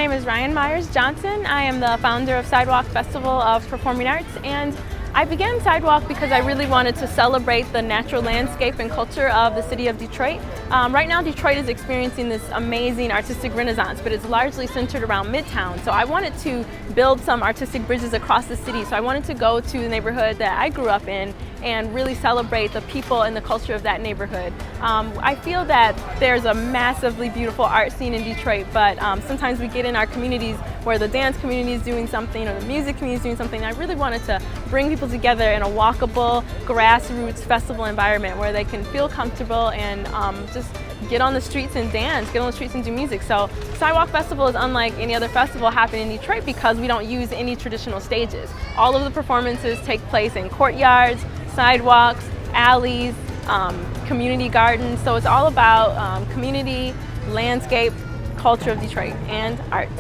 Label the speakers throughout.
Speaker 1: name is Ryan Myers Johnson. I am the founder of Sidewalk Festival of Performing Arts, and I began Sidewalk because I really wanted to celebrate the natural landscape and culture of the city of Detroit. Right now Detroit is experiencing this amazing artistic renaissance, but it's largely centered around Midtown. So I wanted to build some artistic bridges across the city. So I wanted to go to the neighborhood that I grew up in and really celebrate the people and the culture of that neighborhood. I feel that there's a massively beautiful art scene in Detroit, but sometimes we get in our communities where the dance community is doing something or the music community is doing something. I really wanted to bring people together in a walkable, grassroots festival environment where they can feel comfortable and just get on the streets and dance, get on the streets and do music. So Sidewalk Festival is unlike any other festival happening in Detroit because we don't use any traditional stages. All of the performances take place in courtyards, sidewalks, alleys, community gardens. So it's all about community, landscape, culture of Detroit, and arts.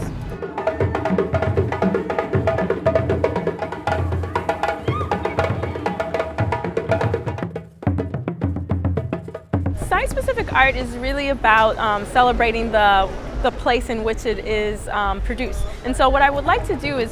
Speaker 1: Site-specific art is really about celebrating the place in which it is produced. And so what I would like to do is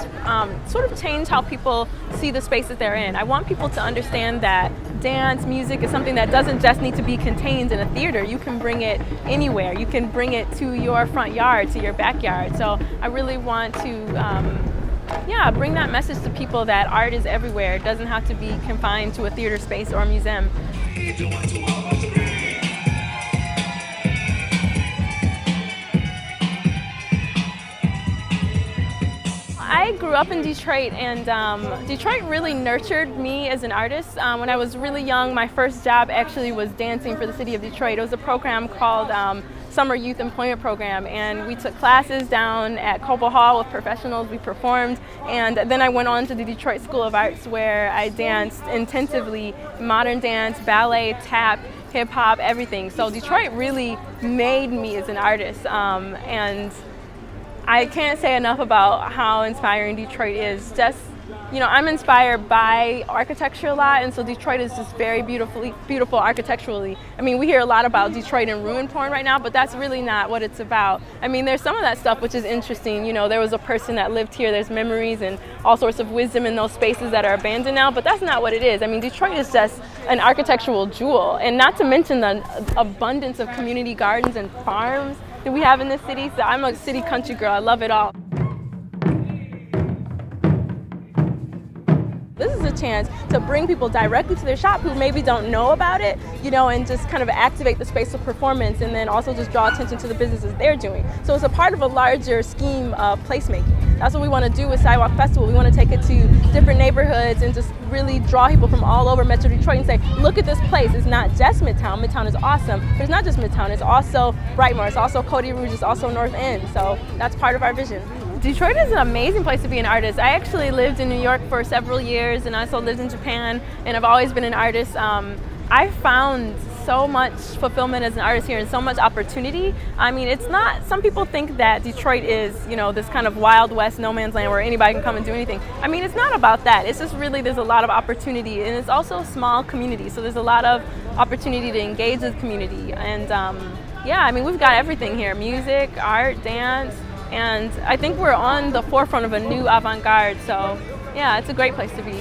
Speaker 1: sort of change how people see the space that they're in. I want people to understand that dance, music is something that doesn't just need to be contained in a theater. You can bring it anywhere. You can bring it to your front yard, to your backyard. So I really want to bring that message to people that art is everywhere. It doesn't have to be confined to a theater space or a museum. I grew up in Detroit, and Detroit really nurtured me as an artist. When I was really young, my first job actually was dancing for the city of Detroit. It was a program called Summer Youth Employment Program, and we took classes down at Cobo Hall with professionals. We performed, and then I went on to the Detroit School of Arts, where I danced intensively modern dance, ballet, tap, hip hop, everything. So Detroit really made me as an artist, and I can't say enough about how inspiring Detroit is. Just, you know, I'm inspired by architecture a lot, and so Detroit is just very beautiful architecturally. I mean, we hear a lot about Detroit and ruin porn right now, but that's really not what it's about. I mean, there's some of that stuff which is interesting. You know, there was a person that lived here, there's memories and all sorts of wisdom in those spaces that are abandoned now, but that's not what it is. I mean, Detroit is just an architectural jewel, and not to mention the abundance of community gardens and farms that we have in this city. So I'm a city country girl, I love it all. This is a chance to bring people directly to their shop who maybe don't know about it, you know, and just kind of activate the space of performance, and then also just draw attention to the businesses they're doing. So it's a part of a larger scheme of placemaking. That's what we want to do with Sidewalk Festival. We want to take it to different neighborhoods and just really draw people from all over Metro Detroit and say, look at this place. It's not just Midtown. Midtown is awesome, but it's not just Midtown. It's also Brightmoor. It's also Cody Rouge. It's also North End. So that's part of our vision. Detroit is an amazing place to be an artist. I actually lived in New York for several years, and I also lived in Japan, and I've always been an artist. I found so much fulfillment as an artist here and so much opportunity. I mean, it's not, some people think that Detroit is, you know, this kind of Wild West no man's land where anybody can come and do anything. I mean, it's not about that. It's just really, there's a lot of opportunity, and it's also a small community. So there's a lot of opportunity to engage with the community. And yeah, I mean, we've got everything here: music, art, dance, and I think we're on the forefront of a new avant-garde. So yeah, it's a great place to be.